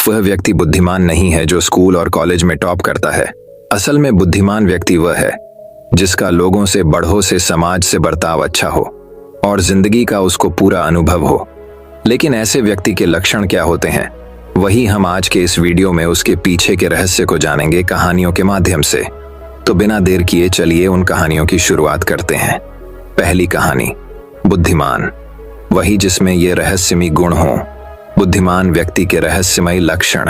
वह व्यक्ति बुद्धिमान नहीं है जो स्कूल और कॉलेज में टॉप करता है। असल में बुद्धिमान व्यक्ति वह है जिसका लोगों से, बड़ों से, समाज से बर्ताव अच्छा हो और जिंदगी का उसको पूरा अनुभव हो। लेकिन ऐसे व्यक्ति के लक्षण क्या होते हैं, वही हम आज के इस वीडियो में उसके पीछे के रहस्य को जानेंगे कहानियों के माध्यम से। तो बिना देर किए चलिए उन कहानियों की शुरुआत करते हैं। पहली कहानी, बुद्धिमान, वही जिसमें ये रहस्यमयी गुण हो। बुद्धिमान व्यक्ति के रहस्यमयी लक्षण।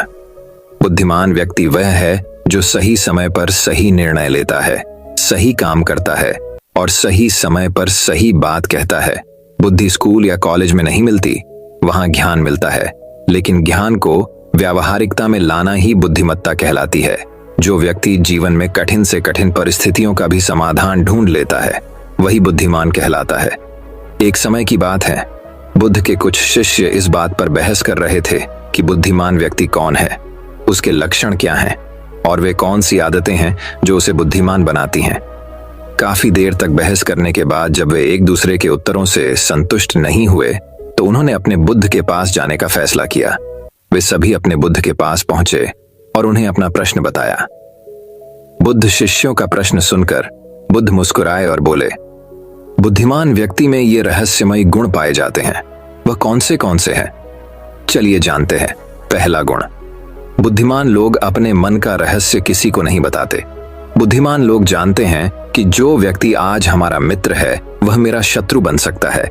बुद्धिमान व्यक्ति वह है जो सही समय पर सही निर्णय लेता है, सही काम करता है और सही समय पर सही बात कहता है। बुद्धि स्कूल या कॉलेज में नहीं मिलती, वहां ज्ञान मिलता है, लेकिन ज्ञान को व्यावहारिकता में लाना ही बुद्धिमत्ता कहलाती है। जो व्यक्ति जीवन में कठिन से कठिन परिस्थितियों का भी समाधान ढूंढ लेता है, वही बुद्धिमान कहलाता है। एक समय की बात है, बुद्ध के कुछ शिष्य इस बात पर बहस कर रहे थे कि बुद्धिमान व्यक्ति कौन है, उसके लक्षण क्या हैं और वे कौन सी आदतें हैं जो उसे बुद्धिमान बनाती हैं। काफी देर तक बहस करने के बाद जब वे एक दूसरे के उत्तरों से संतुष्ट नहीं हुए तो उन्होंने अपने बुद्ध के पास जाने का फैसला किया। वे सभी अपने बुद्ध के पास पहुंचे और उन्हें अपना प्रश्न बताया। बुद्ध शिष्यों का प्रश्न सुनकर बुद्ध मुस्कुराए और बोले, बुद्धिमान व्यक्ति में ये रहस्यमयी गुण पाए जाते हैं। वह कौन से हैं? चलिए जानते हैं। पहला गुण, बुद्धिमान लोग अपने मन का रहस्य किसी को नहीं बताते। बुद्धिमान लोग जानते हैं कि जो व्यक्ति आज हमारा मित्र है वह मेरा शत्रु बन सकता है,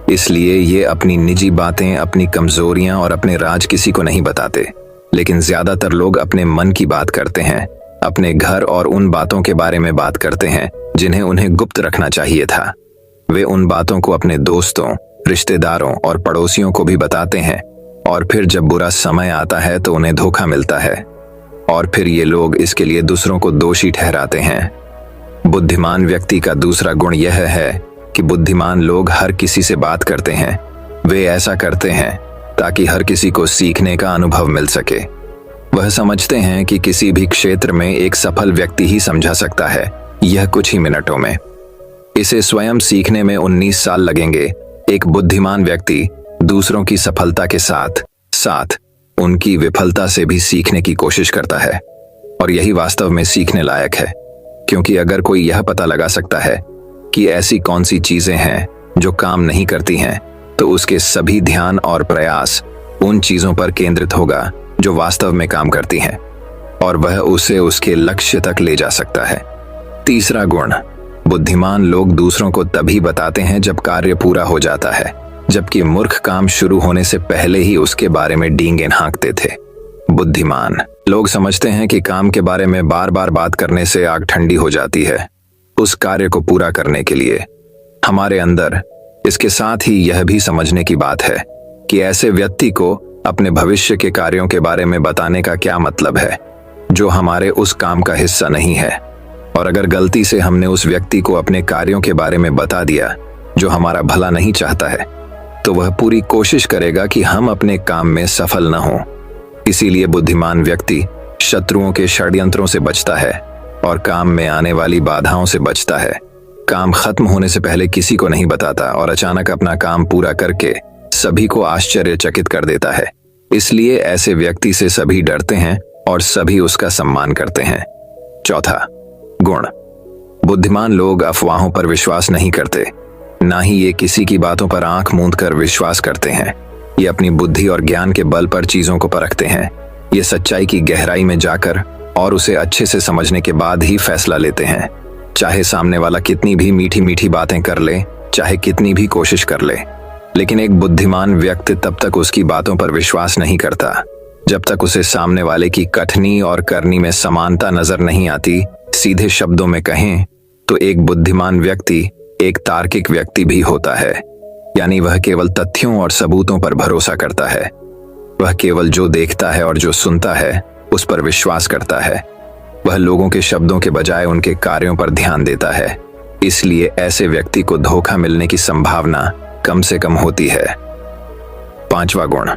इसलिए ये अपनी निजी बातें, अपनी कमजोरियां और अपने राज किसी को नहीं बताते। लेकिन ज्यादातर लोग अपने मन की बात करते हैं, अपने घर और उन बातों के बारे में बात करते हैं जिन्हें उन्हें गुप्त रखना चाहिए था। वे उन बातों को अपने दोस्तों, रिश्तेदारों और पड़ोसियों को भी बताते हैं और फिर जब बुरा समय आता है तो उन्हें धोखा मिलता है और फिर ये लोग इसके लिए दूसरों को दोषी ठहराते हैं। बुद्धिमान व्यक्ति का दूसरा गुण यह है कि बुद्धिमान लोग हर किसी से बात करते हैं। वे ऐसा करते हैं ताकि हर किसी को सीखने का अनुभव मिल सके। वह समझते हैं कि किसी भी क्षेत्र में एक सफल व्यक्ति ही समझा सकता है, यह कुछ ही मिनटों में। इसे स्वयं सीखने में 19 साल लगेंगे। एक बुद्धिमान व्यक्ति दूसरों की सफलता के साथ साथ उनकी विफलता से भी सीखने की कोशिश करता है और यही वास्तव में सीखने लायक है, क्योंकि अगर कोई यह पता लगा सकता है कि ऐसी कौन सी चीजें हैं जो काम नहीं करती हैं, तो उसके सभी ध्यान और प्रयास उन चीजों पर केंद्रित होगा जो वास्तव में काम करती हैं और वह उसे उसके लक्ष्य तक ले जा सकता है। तीसरा गुण, बुद्धिमान लोग दूसरों को तभी बताते हैं जब कार्य पूरा हो जाता है, जबकि मूर्ख काम शुरू होने से पहले ही उसके बारे में डींगे हाँकते थे। बुद्धिमान लोग समझते हैं कि काम के बारे में बार बार बात करने से आग ठंडी हो जाती है। उस कार्य को पूरा करने के लिए हमारे अंदर इसके साथ ही यह भी समझने की बात है कि ऐसे व्यक्ति को अपने भविष्य के कार्यों के बारे में बताने का क्या मतलब है जो हमारे उस काम का हिस्सा नहीं है। और अगर गलती से हमने उस व्यक्ति को अपने कार्यों के बारे में बता दिया जो हमारा भला नहीं चाहता है, तो वह पूरी कोशिश करेगा कि हम अपने काम में सफल न हों। इसीलिए बुद्धिमान व्यक्ति शत्रुओं के षड्यंत्रों से बचता है और काम में आने वाली बाधाओं से बचता है। काम खत्म होने से पहले किसी को नहीं बताता और अचानक अपना काम पूरा करके सभी को आश्चर्यचकित कर देता है। इसलिए ऐसे व्यक्ति से सभी डरते हैं और सभी उसका सम्मान करते हैं। चौथा गुण, बुद्धिमान लोग अफवाहों पर विश्वास नहीं करते, ना ही ये किसी की बातों पर आंख मूंद कर विश्वास करते हैं। ये अपनी बुद्धि और ज्ञान के बल पर चीजों को परखते हैं। ये सच्चाई की गहराई में जाकर और उसे अच्छे से समझने के बाद ही फैसला लेते हैं, चाहे सामने वाला कितनी भी मीठी मीठी बातें कर ले, चाहे कितनी भी कोशिश कर ले। लेकिन एक बुद्धिमान व्यक्ति तब तक उसकी बातों पर विश्वास नहीं करता जब तक उसे सामने वाले की कथनी और करनी में समानता नजर नहीं आती। सीधे शब्दों में कहें तो एक बुद्धिमान व्यक्ति एक तार्किक व्यक्ति भी होता है, यानी वह केवल तथ्यों और सबूतों पर भरोसा करता है। वह केवल जो देखता है और जो सुनता है उस पर विश्वास करता है। वह लोगों के शब्दों के बजाय उनके कार्यों पर ध्यान देता है। इसलिए ऐसे व्यक्ति को धोखा मिलने की संभावना कम से कम होती है। पांचवा गुण,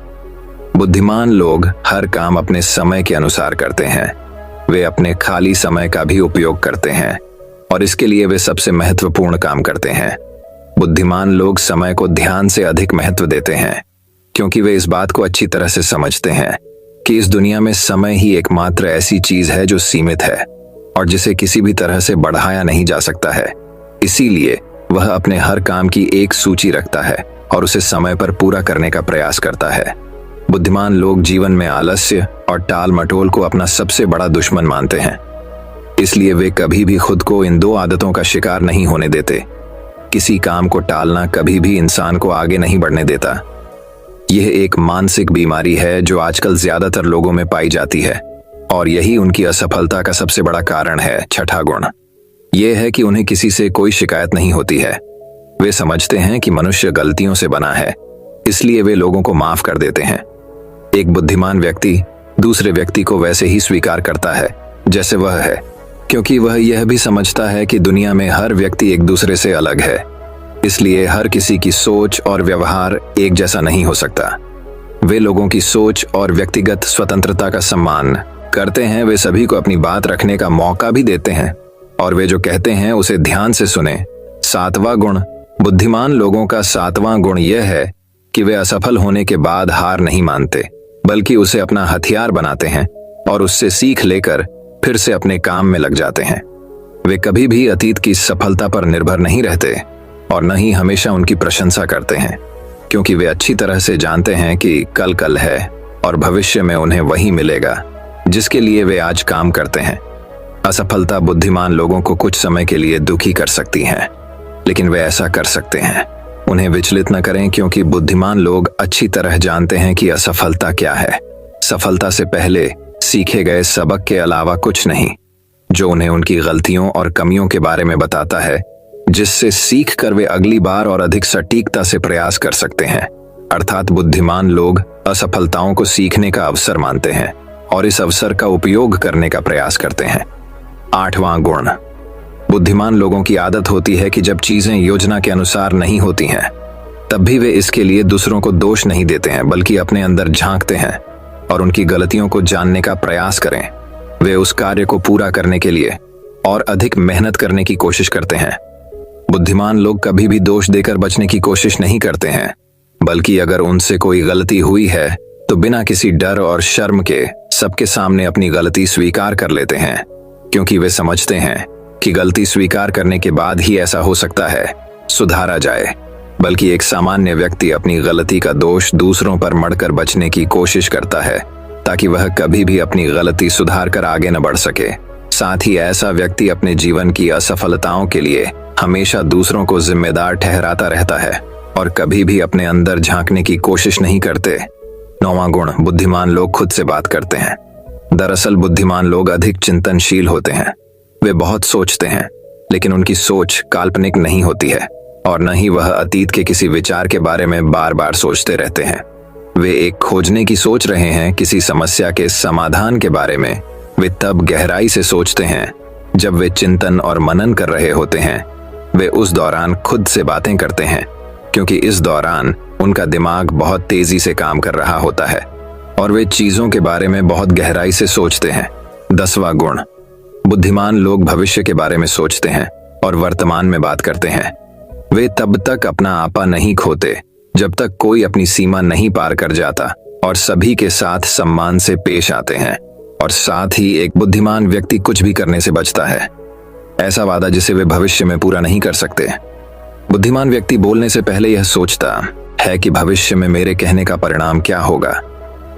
बुद्धिमान लोग हर काम अपने समय के अनुसार करते हैं। वे अपने खाली समय का भी उपयोग करते हैं और इसके लिए वे सबसे महत्वपूर्ण काम करते हैं। बुद्धिमान लोग समय को ध्यान से अधिक महत्व देते हैं क्योंकि वे इस बात को अच्छी तरह से समझते हैं कि इस दुनिया में समय ही एकमात्र ऐसी चीज है जो सीमित है और जिसे किसी भी तरह से बढ़ाया नहीं जा सकता है। इसीलिए वह अपने हर काम की एक सूची रखता है और उसे समय पर पूरा करने का प्रयास करता है। बुद्धिमान लोग जीवन में आलस्य और टाल मटोल को अपना सबसे बड़ा दुश्मन मानते हैं। इसलिए वे कभी भी खुद को इन दो आदतों का शिकार नहीं होने देते। किसी काम को टालना कभी भी इंसान को आगे नहीं बढ़ने देता। यह एक मानसिक बीमारी है जो आजकल ज्यादातर लोगों में पाई जाती है और यही उनकी असफलता का सबसे बड़ा कारण है। छठा गुण यह है कि उन्हें किसी से कोई शिकायत नहीं होती है। वे समझते हैं कि मनुष्य गलतियों से बना है, इसलिए वे लोगों को माफ कर देते हैं। एक बुद्धिमान व्यक्ति दूसरे व्यक्ति को वैसे ही स्वीकार करता है जैसे वह है, क्योंकि वह यह भी समझता है कि दुनिया में हर व्यक्ति एक दूसरे से अलग है। इसलिए हर किसी की सोच और व्यवहार एक जैसा नहीं हो सकता। वे लोगों की सोच और व्यक्तिगत स्वतंत्रता का सम्मान करते हैं। वे सभी को अपनी बात रखने का मौका भी देते हैं और वे जो कहते हैं उसे ध्यान से सुने। सातवां गुण बुद्धिमान लोगों का सातवां गुण यह है कि वे असफल होने के बाद हार नहीं मानते, बल्कि उसे अपना हथियार बनाते हैं और उससे सीख लेकर फिर से अपने काम में लग जाते हैं। वे कभी भी अतीत की सफलता पर निर्भर नहीं रहते और न ही हमेशा उनकी प्रशंसा करते हैं, क्योंकि वे अच्छी तरह से जानते हैं कि कल है और भविष्य में उन्हें वही मिलेगा जिसके लिए वे आज काम करते हैं। असफलता बुद्धिमान लोगों को कुछ समय के लिए दुखी कर सकती है, लेकिन वे ऐसा कर सकते हैं। उन्हें विचलित न करें, क्योंकि बुद्धिमान लोग अच्छी तरह जानते हैं कि असफलता क्या है। सफलता से पहले सीखे गए सबक के अलावा कुछ नहीं, जो उन्हें उनकी गलतियों और कमियों के बारे में बताता है, जिससे सीख कर वे अगली बार और अधिक सटीकता से प्रयास कर सकते हैं। अर्थात बुद्धिमान लोग असफलताओं को सीखने का अवसर मानते हैं और इस अवसर का उपयोग करने का प्रयास करते हैं। आठवां गुण बुद्धिमान लोगों की आदत होती है कि जब चीजें योजना के अनुसार नहीं होती हैं, तब भी वे इसके लिए दूसरों को दोष नहीं देते हैं, बल्कि अपने अंदर झांकते हैं और उनकी गलतियों को जानने का प्रयास करें। वे उस कार्य को पूरा करने के लिए और अधिक मेहनत करने की कोशिश करते हैं। बुद्धिमान लोग कभी भी दोष देकर बचने की कोशिश नहीं करते हैं, बल्कि अगर उनसे कोई गलती हुई है तो बिना किसी डर और शर्म के सबके सामने अपनी गलती स्वीकार कर लेते हैं, क्योंकि वे समझते हैं कि गलती स्वीकार करने के बाद ही ऐसा हो सकता है सुधारा जाए। बल्कि एक सामान्य व्यक्ति अपनी गलती का दोष दूसरों पर मढ़कर बचने की कोशिश करता है, ताकि वह कभी भी अपनी गलती सुधार कर आगे न बढ़ सके। साथ ही ऐसा व्यक्ति अपने जीवन की असफलताओं के लिए हमेशा दूसरों को जिम्मेदार ठहराता रहता है और कभी भी अपने अंदर झांकने की कोशिश नहीं करते। नौवां गुण बुद्धिमान लोग खुद से बात करते हैं। दरअसल बुद्धिमान लोग अधिक चिंतनशील होते हैं। वे बहुत सोचते हैं, लेकिन उनकी सोच काल्पनिक नहीं होती है और न ही वह अतीत के किसी विचार के बारे में बार बार सोचते रहते हैं। वे एक खोजने की सोच रहे हैं, किसी समस्या के समाधान के बारे में वे तब गहराई से सोचते हैं जब वे चिंतन और मनन कर रहे होते हैं। वे उस दौरान खुद से बातें करते हैं, क्योंकि इस दौरान उनका दिमाग बहुत तेजी से काम कर रहा होता है और वे चीजों के बारे में बहुत गहराई से सोचते हैं। 10वां गुण बुद्धिमान लोग भविष्य के बारे में सोचते हैं और वर्तमान में बात करते हैं। वे तब तक अपना आपा नहीं खोते जब तक कोई अपनी सीमा नहीं पार कर जाता और सभी के साथ सम्मान से पेश आते हैं। और साथ ही एक बुद्धिमान व्यक्ति कुछ भी करने से बचता है, ऐसा वादा जिसे वे भविष्य में पूरा नहीं कर सकते। बुद्धिमान व्यक्ति बोलने से पहले यह सोचता है कि भविष्य में मेरे कहने का परिणाम क्या होगा,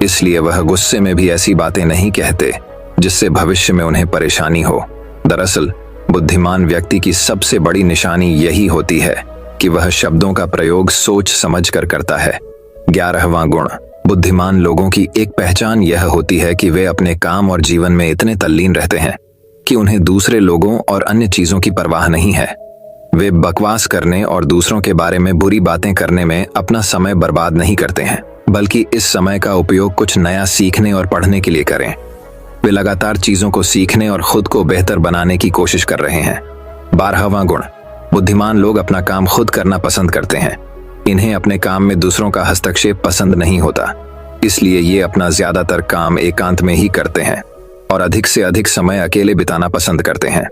इसलिए वह गुस्से में भी ऐसी बातें नहीं कहते जिससे भविष्य में उन्हें परेशानी हो। दरअसल बुद्धिमान व्यक्ति की सबसे बड़ी निशानी यही होती है कि वह शब्दों का प्रयोग सोच समझ कर करता है। 11वां गुण बुद्धिमान लोगों की एक पहचान यह होती है कि वे अपने काम और जीवन में इतने तल्लीन रहते हैं कि उन्हें दूसरे लोगों और अन्य चीजों की परवाह नहीं है। वे बकवास करने और दूसरों के बारे में बुरी बातें करने में अपना समय बर्बाद नहीं करते हैं, बल्कि इस समय का उपयोग कुछ नया सीखने और पढ़ने के लिए करें। वे लगातार चीजों को सीखने और खुद को बेहतर बनाने की कोशिश कर रहे हैं। 12वां गुण बुद्धिमान लोग अपना काम खुद करना पसंद करते हैं। इन्हें अपने काम में दूसरों का हस्तक्षेप पसंद नहीं होता, इसलिए ये अपना ज्यादातर काम एकांत में ही करते हैं और अधिक से अधिक समय अकेले बिताना पसंद करते हैं।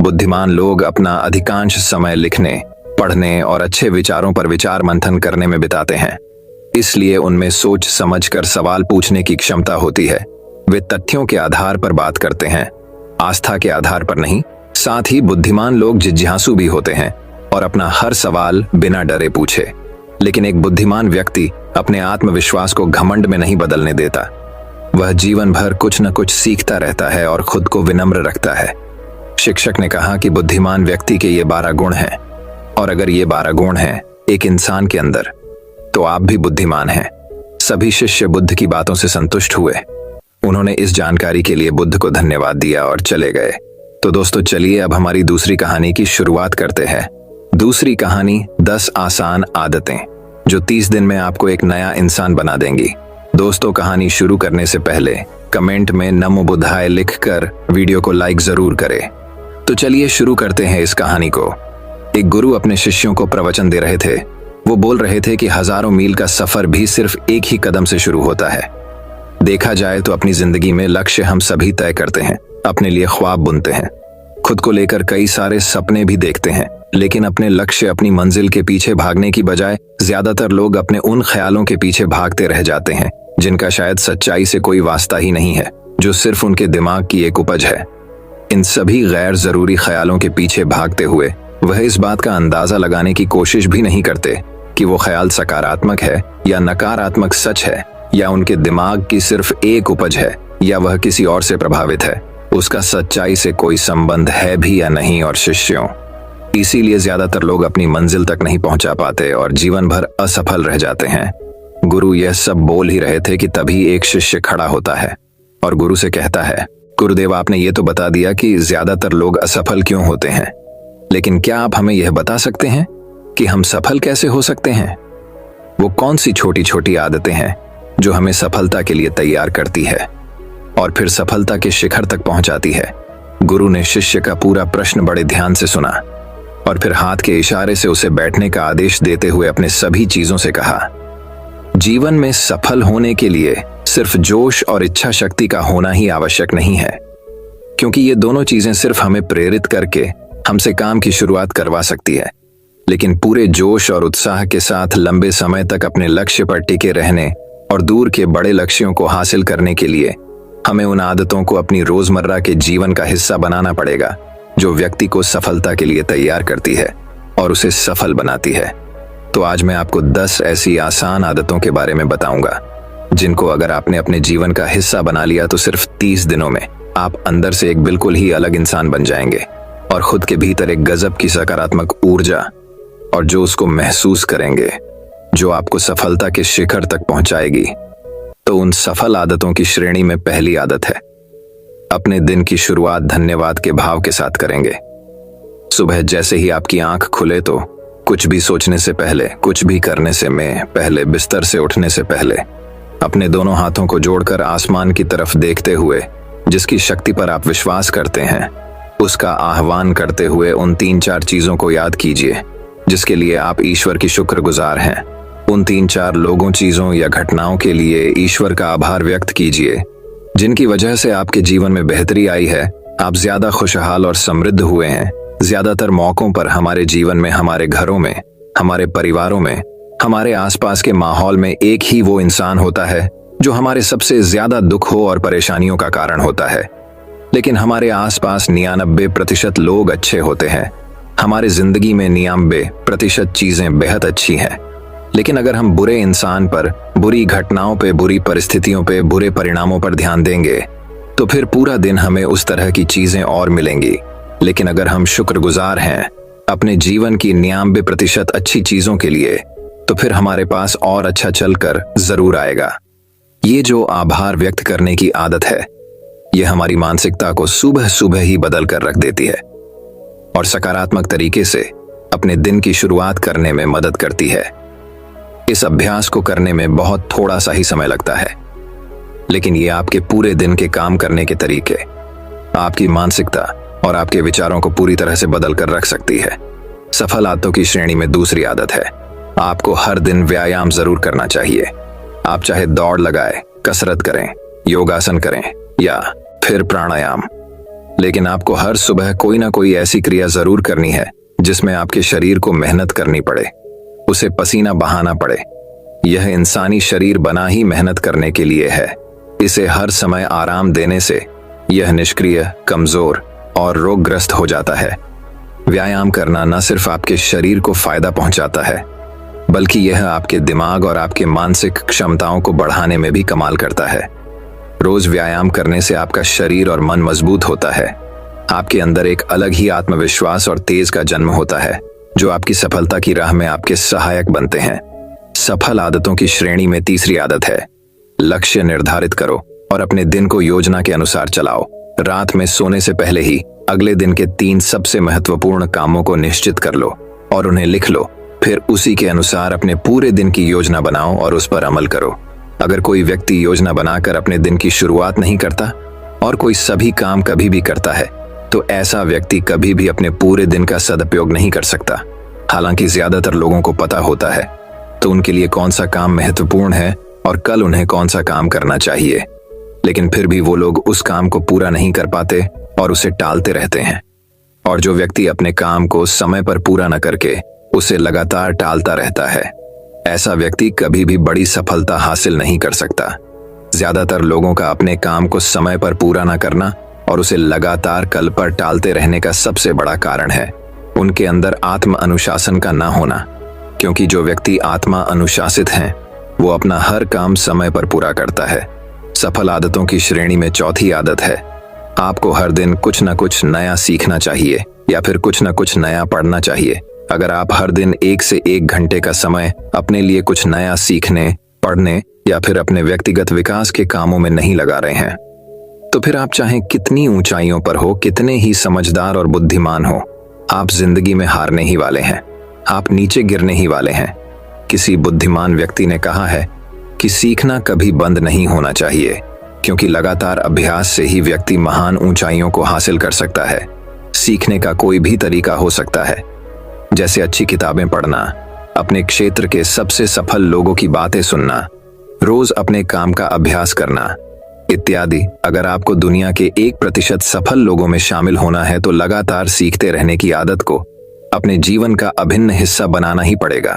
बुद्धिमान लोग अपना अधिकांश समय लिखने, पढ़ने और अच्छे विचारों पर विचार मंथन करने में बिताते हैं। इसलिए उनमें सोच समझकर सवाल पूछने की क्षमता होती है। वे तथ्यों के आधार पर बात करते हैं, आस्था के आधार पर नहीं। साथ ही बुद्धिमान लोग जिज्ञासु भी होते हैं और अपना हर सवाल बिना डरे पूछे। लेकिन एक बुद्धिमान व्यक्ति अपने आत्मविश्वास को घमंड में नहीं बदलने देता। वह जीवन भर कुछ न कुछ सीखता रहता है और खुद को विनम्र रखता है। शिक्षक ने कहा कि बुद्धिमान व्यक्ति के ये 12 गुण हैं, और अगर ये 12 गुण हैं एक इंसान के अंदर, तो आप भी बुद्धिमान हैं। सभी शिष्य बुद्ध की बातों से संतुष्ट हुए। उन्होंने इस जानकारी के लिए बुद्ध को धन्यवाद दिया और चले गए। तो दोस्तों, चलिए अब हमारी दूसरी कहानी की शुरुआत करते हैं। दूसरी कहानी 10 आसान आदतें जो 30 दिन में आपको एक नया इंसान बना देंगी। दोस्तों, कहानी शुरू करने से पहले कमेंट में नमो बुद्धाय लिखकर वीडियो को लाइक जरूर करें। तो चलिए शुरू करते हैं इस कहानी को। एक गुरु अपने शिष्यों को प्रवचन दे रहे थे। वो बोल रहे थे कि हजारों मील का सफर भी सिर्फ एक ही कदम से शुरू होता है। देखा जाए तो अपनी जिंदगी में लक्ष्य हम सभी तय करते हैं, अपने लिए ख्वाब बुनते हैं, खुद को लेकर कई सारे सपने भी देखते हैं। लेकिन अपने लक्ष्य, अपनी मंजिल के पीछे भागने की बजाय ज्यादातर लोग अपने उन ख्यालों के पीछे भागते रह जाते हैं जिनका शायद सच्चाई से कोई वास्ता ही नहीं है, जो सिर्फ उनके दिमाग की एक उपज है। इन सभी गैर जरूरी ख्यालों के पीछे भागते हुए वह इस बात का अंदाजा लगाने की कोशिश भी नहीं करते कि वो ख्याल सकारात्मक है या नकारात्मक सच है, या उनके दिमाग की सिर्फ एक उपज है, या वह किसी और से प्रभावित है। उसका सच्चाई से कोई संबंध है भी या नहीं। और शिष्यों, इसीलिए ज्यादातर लोग अपनी मंजिल तक नहीं पहुंचा पाते और जीवन भर असफल रह जाते हैं। गुरु यह सब बोल ही रहे थे कि तभी एक शिष्य खड़ा होता है और गुरु से कहता है, गुरुदेव, आपने ये तो बता दिया कि ज्यादातर लोग असफल क्यों होते हैं, लेकिन क्या आप हमें यह बता सकते हैं कि हम सफल कैसे हो सकते हैं? वो कौन सी छोटी छोटी आदतें हैं जो हमें सफलता के लिए तैयार करती है और फिर सफलता के शिखर तक पहुंचाती है? गुरु ने शिष्य का पूरा प्रश्न बड़े ध्यान से सुना और फिर हाथ के इशारे से उसे बैठने का आदेश देते हुए अपने सभी चीजों से कहा, जीवन में सफल होने के लिए सिर्फ जोश और इच्छा शक्ति का होना ही आवश्यक नहीं है, क्योंकि ये दोनों चीजें सिर्फ हमें प्रेरित करके हमसे काम की शुरुआत करवा सकती है। लेकिन पूरे जोश और उत्साह के साथ लंबे समय तक अपने लक्ष्य पर टिके रहने और दूर के बड़े लक्ष्यों को हासिल करने के लिए हमें उन आदतों को अपनी रोजमर्रा के जीवन का हिस्सा बनाना पड़ेगा जो व्यक्ति को सफलता के लिए तैयार करती है और उसे सफल बनाती है। तो आज मैं आपको 10 ऐसी आसान आदतों के बारे में बताऊंगा जिनको अगर आपने अपने जीवन का हिस्सा बना लिया तो सिर्फ 30 दिनों में आप अंदर से एक बिल्कुल ही अलग इंसान बन जाएंगे और खुद के भीतर एक गजब की सकारात्मक ऊर्जा और जो उसको महसूस करेंगे, जो आपको सफलता के शिखर तक पहुंचाएगी। तो उन सफल आदतों की श्रेणी में पहली आदत है, अपने दिन की शुरुआत धन्यवाद के भाव के साथ करेंगे। सुबह जैसे ही आपकी आंख खुले तो कुछ भी सोचने से पहले, कुछ भी करने से पहले, बिस्तर से उठने से पहले अपने दोनों हाथों को जोड़कर आसमान की तरफ देखते हुए जिसकी शक्ति पर आप विश्वास करते हैं उसका आह्वान करते हुए उन 3-4 चीजों को याद कीजिए जिसके लिए आप ईश्वर की शुक्रगुजार हैं। उन 3-4 लोगों, चीजों या घटनाओं के लिए ईश्वर का आभार व्यक्त कीजिए जिनकी वजह से आपके जीवन में बेहतरी आई है, आप ज्यादा खुशहाल और समृद्ध हुए हैं। ज्यादातर मौकों पर हमारे जीवन में, हमारे घरों में, हमारे परिवारों में, हमारे आसपास के माहौल में एक ही वो इंसान होता है जो हमारे सबसे ज्यादा दुख हो और परेशानियों का कारण होता है। लेकिन हमारे आसपास 99% लोग अच्छे होते हैं। हमारे जिंदगी में 99% चीजें बेहद अच्छी हैं। लेकिन अगर हम बुरे इंसान पर, बुरी घटनाओं पे, बुरी परिस्थितियों पे, बुरे परिणामों पर ध्यान देंगे तो फिर पूरा दिन हमें उस तरह की चीजें और मिलेंगी। लेकिन अगर हम शुक्रगुजार हैं अपने जीवन की 99% अच्छी चीजों के लिए, तो फिर हमारे पास और अच्छा चलकर जरूर आएगा। ये जो आभार व्यक्त करने की आदत है, यह हमारी मानसिकता को सुबह सुबह ही बदल कर रख देती है और सकारात्मक तरीके से अपने दिन की शुरुआत करने में मदद करती है। इस अभ्यास को करने में बहुत थोड़ा सा ही समय लगता है, लेकिन ये आपके पूरे दिन के काम करने के तरीके, आपकी मानसिकता और आपके विचारों को पूरी तरह से बदल कर रख सकती है। सफल आदतों की श्रेणी में दूसरी आदत है, आपको हर दिन व्यायाम जरूर करना चाहिए। आप चाहे दौड़ लगाएं, कसरत करें, योगासन करें या फिर प्राणायाम, लेकिन आपको हर सुबह कोई ना कोई ऐसी क्रिया जरूर करनी है जिसमें आपके शरीर को मेहनत करनी पड़े, उसे पसीना बहाना पड़े, यह इंसानी शरीर बना ही मेहनत करने के लिए है। इसे हर समय आराम देने से यह निष्क्रिय, कमजोर और रोगग्रस्त हो जाता है। व्यायाम करना न सिर्फ आपके शरीर को फायदा पहुंचाता है, बल्कि यह आपके दिमाग और आपके मानसिक क्षमताओं को बढ़ाने में भी कमाल करता है। रोज व्यायाम करने से आपका शरीर और मन मजबूत होता है। आपके अंदर एक अलग ही आत्मविश्वास और तेज का जन्म होता है, जो आपकी सफलता की राह में आपके सहायक बनते हैं। सफल आदतों की श्रेणी में तीसरी आदत है, लक्ष्य निर्धारित करो और अपने दिन को योजना के अनुसार चलाओ। रात में सोने से पहले ही अगले दिन के 3 सबसे महत्वपूर्ण कामों को निश्चित कर लो और उन्हें लिख लो। फिर उसी के अनुसार अपने पूरे दिन की योजना बनाओ और उस पर अमल करो। अगर कोई व्यक्ति योजना बनाकर अपने दिन की शुरुआत नहीं करता और कोई सभी काम कभी भी करता है, तो ऐसा व्यक्ति कभी भी अपने पूरे दिन का सदुपयोग नहीं कर सकता। हालांकि ज्यादातर लोगों को पता होता है तो उनके लिए कौन सा काम महत्वपूर्ण है और कल उन्हें कौन सा काम करना चाहिए, लेकिन फिर भी वो लोग उस काम को पूरा नहीं कर पाते और उसे टालते रहते हैं। और जो व्यक्ति अपने काम को समय पर पूरा न करके उसे लगातार टालता रहता है, ऐसा व्यक्ति कभी भी बड़ी सफलता हासिल नहीं कर सकता। ज्यादातर लोगों का अपने काम को समय पर पूरा न करना और उसे लगातार कल पर टालते रहने का सबसे बड़ा कारण है उनके अंदर आत्म अनुशासन का ना होना। क्योंकि जो व्यक्ति आत्मा अनुशासित हैं, वो अपना हर काम समय पर पूरा करता है। सफल आदतों की श्रेणी में चौथी आदत है, आपको हर दिन कुछ न कुछ नया सीखना चाहिए या फिर कुछ न कुछ नया पढ़ना चाहिए। अगर आप हर दिन 1 से 1 घंटे का समय अपने लिए कुछ नया सीखने, पढ़ने या फिर अपने व्यक्तिगत विकास के कामों में नहीं लगा रहे हैं, तो फिर आप चाहे कितनी ऊंचाइयों पर हो, कितने ही समझदार और बुद्धिमान हो, आप जिंदगी में हारने ही वाले हैं। आप नीचे गिरने ही वाले हैं। किसी बुद्धिमान व्यक्ति ने कहा है कि सीखना कभी बंद नहीं होना चाहिए, क्योंकि लगातार अभ्यास से ही व्यक्ति महान ऊंचाइयों को हासिल कर सकता है। सीखने का कोई भी तरीका हो सकता है, जैसे अच्छी किताबें पढ़ना, अपने क्षेत्र के सबसे सफल लोगों की बातें सुनना, रोज अपने काम का अभ्यास करना इत्यादि। अगर आपको दुनिया के 1% सफल लोगों में शामिल होना है, तो लगातार सीखते रहने की आदत को अपने जीवन का अभिन्न हिस्सा बनाना ही पड़ेगा।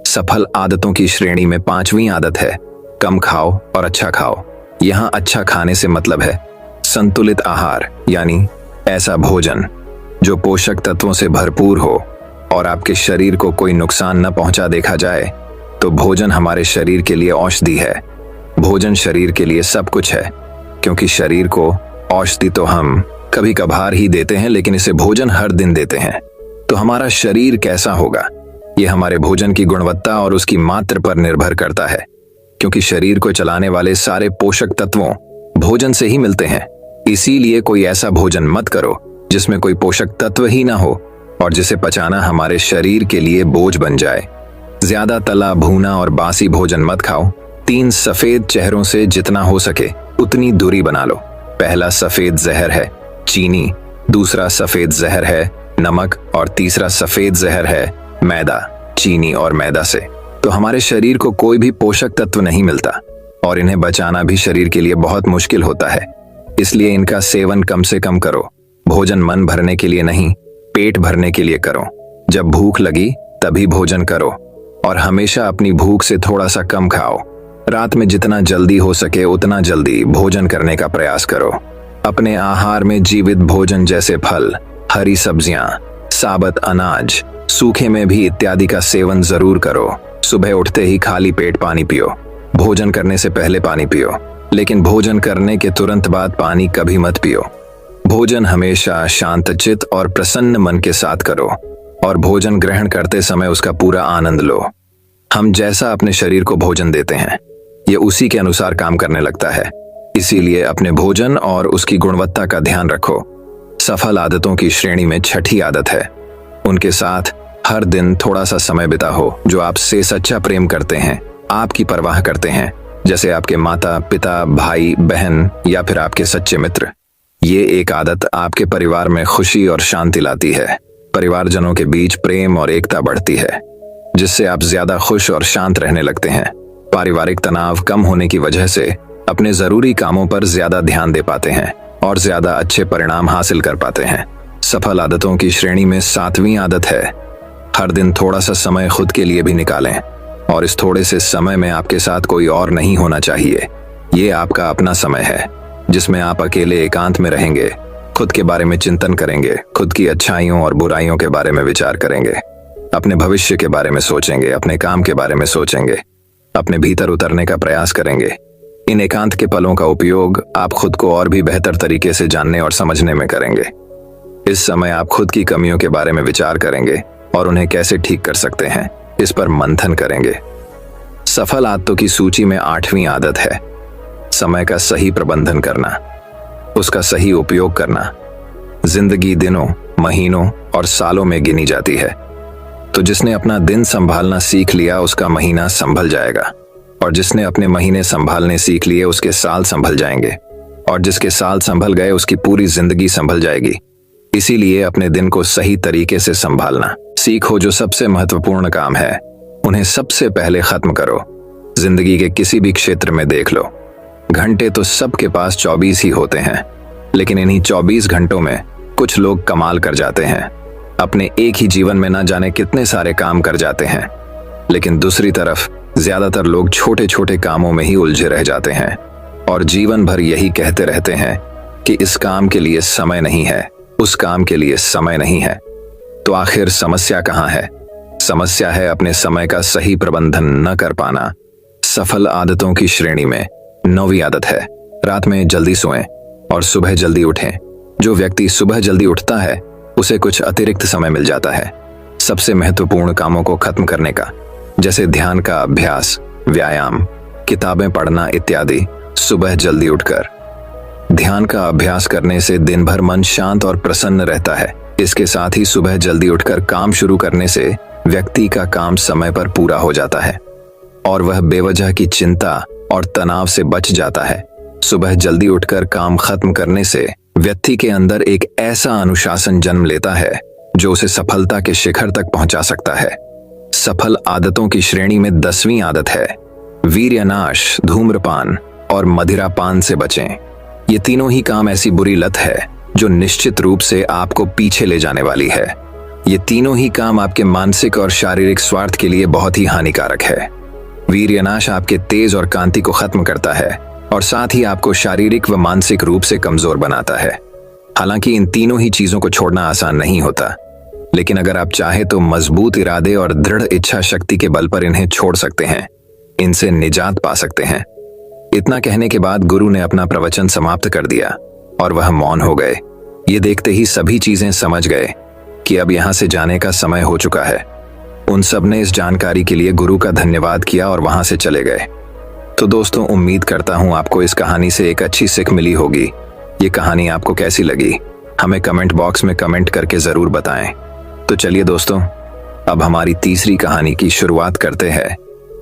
सफल आदतों की श्रेणी में 5वीं आदत है, कम खाओ और अच्छा खाओ। यहाँ अच्छा खाने से मतलब है संतुलित आहार, यानी ऐसा भोजन जो पोषक तत्वों से भरपूर हो और आपके शरीर को कोई नुकसान न पहुंचा। देखा जाए तो भोजन हमारे शरीर के लिए औषधि है। भोजन शरीर के लिए सब कुछ है, क्योंकि शरीर को औषधि तो हम कभी कभार ही देते हैं, लेकिन इसे भोजन हर दिन देते हैं। तो हमारा शरीर कैसा होगा, ये हमारे भोजन की गुणवत्ता और उसकी मात्रा पर निर्भर करता है, क्योंकि शरीर को चलाने वाले सारे पोषक तत्वों भोजन से ही मिलते हैं। इसीलिए कोई ऐसा भोजन मत करो जिसमें कोई पोषक तत्व ही ना हो और जिसे पचाना हमारे शरीर के लिए बोझ बन जाए। ज्यादा तला भूना और बासी भोजन मत खाओ। 3 सफेद चेहरों से जितना हो सके उतनी दूरी बना लो। पहला सफेद जहर है चीनी, दूसरा सफेद जहर है नमक और तीसरा सफेद जहर है मैदा। चीनी और मैदा से तो हमारे शरीर को कोई भी पोषक तत्व नहीं मिलता और इन्हें बचाना भी शरीर के लिए बहुत मुश्किल होता है। इसलिए इनका सेवन कम से कम करो। भोजन मन भरने के लिए नहीं, पेट भरने के लिए करो। जब भूख लगी तभी भोजन करो और हमेशा अपनी भूख से थोड़ा सा कम खाओ। रात में जितना जल्दी हो सके उतना जल्दी भोजन करने का प्रयास करो। अपने आहार में जीवित भोजन जैसे फल, हरी सब्जियां, साबुत अनाज, सूखे में भी इत्यादि का सेवन जरूर करो। सुबह उठते ही खाली पेट पानी पियो। भोजन करने से पहले पानी पियो, लेकिन भोजन करने के तुरंत बाद पानी कभी मत पियो। भोजन हमेशा शांतचित्त और प्रसन्न मन के साथ करो और भोजन ग्रहण करते समय उसका पूरा आनंद लो। हम जैसा अपने शरीर को भोजन देते हैं, ये उसी के अनुसार काम करने लगता है। इसीलिए अपने भोजन और उसकी गुणवत्ता का ध्यान रखो। सफल आदतों की श्रेणी में 6ठी आदत है, उनके साथ हर दिन थोड़ा सा समय बिताओ। जो आपसे सच्चा प्रेम करते हैं, आपकी परवाह करते हैं, जैसे आपके माता पिता, भाई बहन या फिर आपके सच्चे मित्र। ये एक आदत आपके परिवार में खुशी और शांति लाती है। परिवारजनों के बीच प्रेम और एकता बढ़ती है, जिससे आप ज्यादा खुश और शांत रहने लगते हैं। पारिवारिक तनाव कम होने की वजह से अपने जरूरी कामों पर ज्यादा ध्यान दे पाते हैं और ज्यादा अच्छे परिणाम हासिल कर पाते हैं। सफल आदतों की श्रेणी में 7वीं आदत है, हर दिन थोड़ा सा समय खुद के लिए भी निकालें। और इस थोड़े से समय में आपके साथ कोई और नहीं होना चाहिए। ये आपका अपना समय है जिसमें आप अकेले एकांत में रहेंगे, खुद के बारे में चिंतन करेंगे, खुद की अच्छाइयों और बुराइयों के बारे में विचार करेंगे, अपने भविष्य के बारे में सोचेंगे, अपने काम के बारे में सोचेंगे, अपने भीतर उतरने का प्रयास करेंगे। इन एकांत के पलों का उपयोग आप खुद को और भी बेहतर तरीके से जानने और समझने में करेंगे। इस समय आप खुद की कमियों के बारे में विचार करेंगे और उन्हें कैसे ठीक कर सकते हैं, इस पर मंथन करेंगे। सफल आदतों की सूची में 8वीं आदत है समय का सही प्रबंधन करना, उसका सही उपयोग करना। जिंदगी दिनों, महीनों और सालों में गिनी जाती है, तो जिसने अपना दिन संभालना सीख लिया उसका महीना संभल जाएगा, और जिसने अपने महीने संभालने सीख लिए उसके साल संभल जाएंगे, और जिसके साल संभल गए उसकी पूरी जिंदगी संभल जाएगी। इसीलिए अपने दिन को सही तरीके से संभालना सीखो। जो सबसे महत्वपूर्ण काम है उन्हें सबसे पहले खत्म करो। जिंदगी के किसी भी क्षेत्र में देख लो, घंटे तो सबके पास 24 ही होते हैं, लेकिन इन्हीं 24 घंटों में कुछ लोग कमाल कर जाते हैं। अपने एक ही जीवन में ना जाने कितने सारे काम कर जाते हैं, लेकिन दूसरी तरफ ज्यादातर लोग छोटे छोटे कामों में ही उलझे रह जाते हैं और जीवन भर यही कहते रहते हैं कि इस काम के लिए समय नहीं है, उस काम के लिए समय नहीं है। तो आखिर समस्या कहाँ है? समस्या है अपने समय का सही प्रबंधन न कर पाना। सफल आदतों की श्रेणी में 9वीं आदत है रात में जल्दी सोएं और सुबह जल्दी उठें। जो व्यक्ति सुबह जल्दी उठता है उसे कुछ अतिरिक्त समय मिल जाता है सबसे महत्वपूर्ण कामों को खत्म करने का, जैसे ध्यान का अभ्यास, व्यायाम, किताबें पढ़ना इत्यादि। सुबह जल्दी उठकर ध्यान का अभ्यास करने से दिन भर मन शांत और प्रसन्न रहता है। इसके साथ ही सुबह जल्दी उठकर काम शुरू करने से व्यक्ति का काम समय पर पूरा हो जाता है और वह बेवजह की चिंता और तनाव से बच जाता है। सुबह जल्दी उठकर काम खत्म करने से व्यक्ति के अंदर एक ऐसा अनुशासन जन्म लेता है जो उसे सफलता के शिखर तक पहुंचा सकता है। सफल आदतों की श्रेणी में 10वीं आदत है वीर्यनाश, धूम्रपान और मदिरापान से बचें। ये तीनों ही काम ऐसी बुरी लत है जो निश्चित रूप से आपको पीछे ले जाने वाली है। ये तीनों ही काम आपके मानसिक और शारीरिक स्वार्थ के लिए बहुत ही हानिकारक है। वीर्यनाश आपके तेज और कांति को खत्म करता है और साथ ही आपको शारीरिक व मानसिक रूप से कमजोर बनाता है। हालांकि इन तीनों ही चीजों को छोड़ना आसान नहीं होता, लेकिन अगर आप चाहे तो मजबूत इरादे और दृढ़ इच्छा शक्ति के बल पर इन्हें छोड़ सकते हैं, इनसे निजात पा सकते हैं। इतना कहने के बाद गुरु ने अपना प्रवचन समाप्त कर दिया और वह मौन हो गए। ये देखते ही सभी चीजें समझ गए कि अब यहां से जाने का समय हो चुका है। उन सब ने इस जानकारी के लिए गुरु का धन्यवाद किया और वहां से चले गए। तो दोस्तों, उम्मीद करता हूं आपको इस कहानी से एक अच्छी सीख मिली होगी। ये कहानी आपको कैसी लगी हमें कमेंट बॉक्स में कमेंट करके जरूर बताएं। तो चलिए दोस्तों, अब हमारी तीसरी कहानी की शुरुआत करते हैं।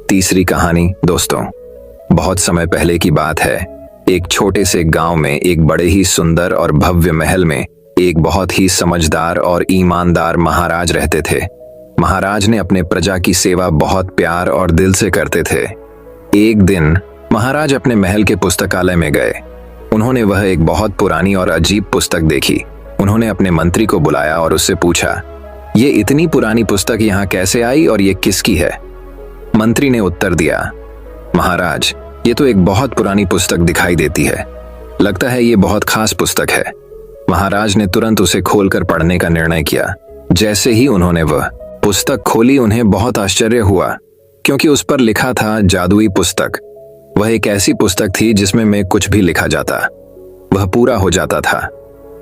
तीसरी कहानी दोस्तों, बहुत समय पहले की बात है। एक छोटे से गांव में एक बड़े ही सुंदर और भव्य महल में एक बहुत ही समझदार और ईमानदार महाराज रहते थे। महाराज ने अपने प्रजा की सेवा बहुत प्यार और दिल से करते थे। एक दिन महाराज अपने महल के पुस्तकालय में गए। उन्होंने वह एक बहुत पुरानी और अजीब पुस्तक देखी। उन्होंने अपने मंत्री को बुलाया और उससे पूछा, ये इतनी पुरानी पुस्तक यहाँ कैसे आई और ये किसकी है? मंत्री ने उत्तर दिया, महाराज, ये तो एक बहुत पुरानी पुस्तक दिखाई देती है। लगता है ये बहुत खास पुस्तक है। महाराज ने तुरंत उसे खोलकर पढ़ने का निर्णय किया। जैसे ही उन्होंने वह पुस्तक खोली, उन्हें बहुत आश्चर्य हुआ, क्योंकि उस पर लिखा था जादुई पुस्तक। वह एक ऐसी पुस्तक थी जिसमें कुछ भी लिखा जाता वह पूरा हो जाता था।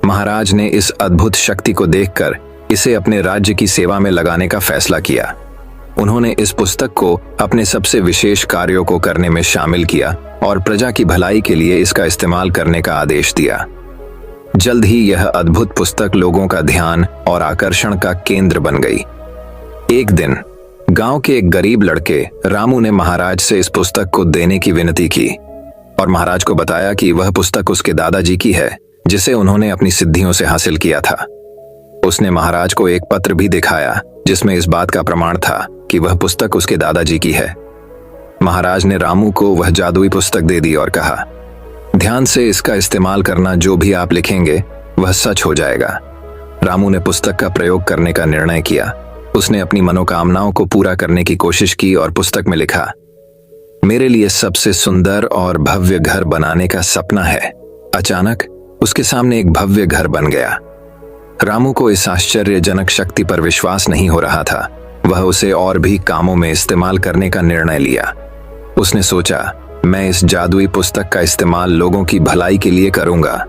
महाराज ने इस अद्भुत शक्ति को देखकर इसे अपने राज्य की सेवा में लगाने का फैसला किया। उन्होंने इस पुस्तक को अपने सबसे विशेष कार्यों को करने में शामिल किया और प्रजा की भलाई के लिए इसका इस्तेमाल करने का आदेश दिया। जल्द ही यह अद्भुत पुस्तक लोगों का ध्यान और आकर्षण का केंद्र बन गई। एक दिन गांव के एक गरीब लड़के रामू ने महाराज से इस पुस्तक को देने की विनती की और महाराज को बताया कि वह पुस्तक उसके दादाजी की है, जिसे उन्होंने अपनी सिद्धियों से हासिल किया था। उसने महाराज को एक पत्र भी दिखाया जिसमें इस बात का प्रमाण था कि वह पुस्तक उसके दादाजी की है। महाराज ने रामू को वह जादुई पुस्तक दे दी और कहा, ध्यान से इसका इस्तेमाल करना, जो भी आप लिखेंगे वह सच हो जाएगा। रामू ने पुस्तक का प्रयोग करने का निर्णय किया उसने अपनी मनोकामनाओं को पूरा करने की कोशिश की और पुस्तक में लिखा, मेरे लिए सबसे सुंदर और भव्य घर बनाने का सपना है। अचानक उसके सामने एक भव्य घर बन गया। रामू को इस आश्चर्यजनक शक्ति पर विश्वास नहीं हो रहा था। वह उसे और भी कामों में इस्तेमाल करने का निर्णय लिया। उसने सोचा, मैं इस जादुई पुस्तक का इस्तेमाल लोगों की भलाई के लिए करूंगा।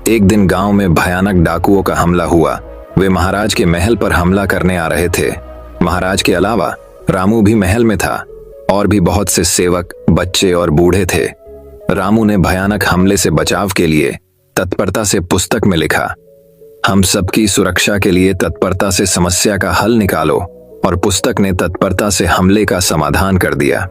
एक दिन गांव में भयानक डाकुओं का हमला हुआ। वे महाराज के महल पर हमला करने आ रहे थे। महाराज के अलावा रामू भी महल में था और भी बहुत से सेवक, बच्चे और बूढ़े थे। रामू ने भयानक हमले से बचाव के लिए तत्परता से पुस्तक में लिखा, हम सबकी सुरक्षा के लिए तत्परता से समस्या का हल निकालो, और पुस्तक ने तत्परता से हमले का समाधान कर दिया।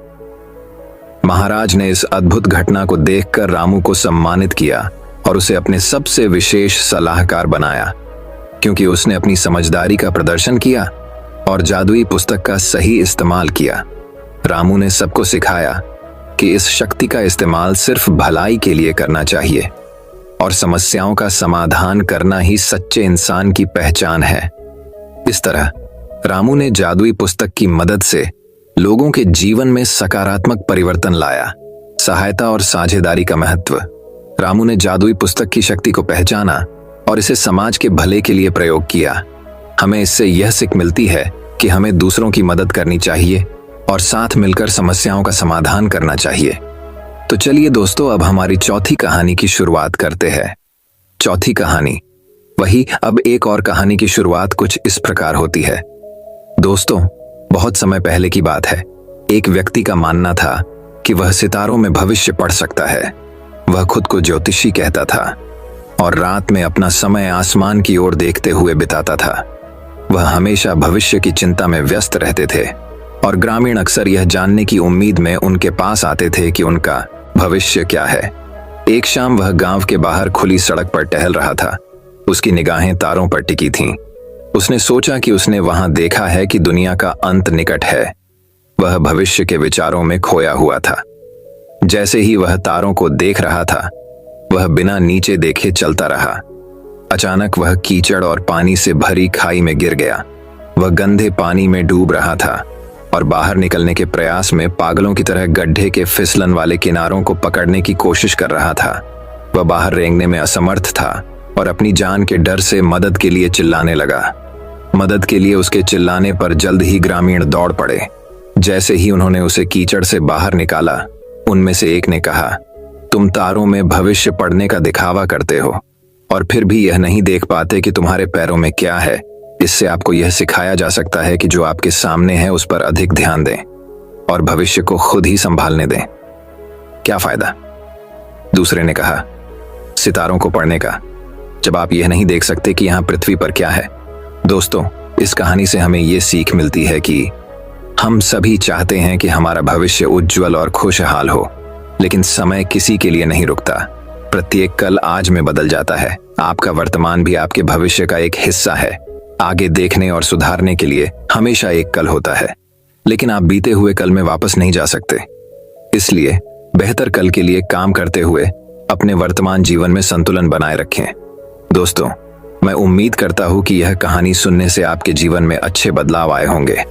महाराज ने इस अद्भुत घटना को देखकर रामू को सम्मानित किया और उसे अपने सबसे विशेष सलाहकार बनाया, क्योंकि उसने अपनी समझदारी का प्रदर्शन किया और जादुई पुस्तक का सही इस्तेमाल किया। रामू ने सबको सिखाया कि इस शक्ति का इस्तेमाल सिर्फ भलाई के लिए करना चाहिए और समस्याओं का समाधान करना ही सच्चे इंसान की पहचान है। इस तरह रामू ने जादुई पुस्तक की मदद से लोगों के जीवन में सकारात्मक परिवर्तन लाया। सहायता और साझेदारी का महत्व। रामू ने जादुई पुस्तक की शक्ति को पहचाना और इसे समाज के भले के लिए प्रयोग किया। हमें इससे यह सीख मिलती है कि हमें दूसरों की मदद करनी चाहिए और साथ मिलकर समस्याओं का समाधान करना चाहिए। तो चलिए दोस्तों, अब हमारी चौथी कहानी की शुरुआत करते हैं। चौथी कहानी वही। अब एक और कहानी की शुरुआत कुछ इस प्रकार होती है। दोस्तों, बहुत समय पहले की बात है। एक व्यक्ति का मानना था कि वह सितारों में भविष्य पढ़ सकता है। वह खुद को ज्योतिषी कहता था और रात में अपना समय आसमान की ओर देखते हुए बिताता था। वह हमेशा भविष्य की चिंता में व्यस्त रहते थे और ग्रामीण अक्सर यह जानने की उम्मीद में उनके पास आते थे कि उनका भविष्य क्या है। एक शाम वह गांव के बाहर खुली सड़क पर टहल रहा था। उसकी निगाहें तारों पर टिकी थीं। उसने सोचा कि उसने वहां देखा है कि दुनिया का अंत निकट है। वह भविष्य के विचारों में खोया हुआ था। जैसे ही वह तारों को देख रहा था, वह बिना नीचे देखे चलता रहा। अचानक वह कीचड़ और पानी से भरी खाई में गिर गया। वह गंदे पानी में डूब रहा था और बाहर निकलने के प्रयास में पागलों की तरह गड्ढे के फिसलन वाले किनारों को पकड़ने की कोशिश कर रहा था। वह बाहर रेंगने में असमर्थ था और अपनी जान के डर से मदद के लिए चिल्लाने लगा। मदद के लिए उसके चिल्लाने पर जल्द ही ग्रामीण दौड़ पड़े। जैसे ही उन्होंने उसे कीचड़ से बाहर निकाला, उनमें से एक ने कहा, तुम तारों में भविष्य पढ़ने का दिखावा करते हो और फिर भी यह नहीं देख पाते कि तुम्हारे पैरों में क्या है। इससे आपको यह सिखाया जा सकता है कि जो आपके सामने है उस पर अधिक ध्यान दें और भविष्य को खुद ही संभालने दें। क्या फायदा? दूसरे ने कहा, सितारों को पढ़ने का, जब आप यह नहीं देख सकते कि यहाँ पृथ्वी पर क्या है। दोस्तों, इस कहानी से हमें यह सीख मिलती है कि हम सभी चाहते हैं कि हमारा भविष्य उज्जवल और खुशहाल हो, लेकिन समय किसी के लिए नहीं रुकता। प्रत्येक कल आज में बदल जाता है। आपका वर्तमान भी आपके भविष्य का एक हिस्सा है। आगे देखने और सुधारने के लिए हमेशा एक कल होता है, लेकिन आप बीते हुए कल में वापस नहीं जा सकते। इसलिए बेहतर कल के लिए काम करते हुए अपने वर्तमान जीवन में संतुलन बनाए रखें। दोस्तों, मैं उम्मीद करता हूं कि यह कहानी सुनने से आपके जीवन में अच्छे बदलाव आए होंगे।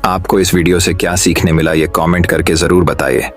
आपको इस वीडियो से क्या सीखने मिला, ये कमेंट करके जरूर बताइए।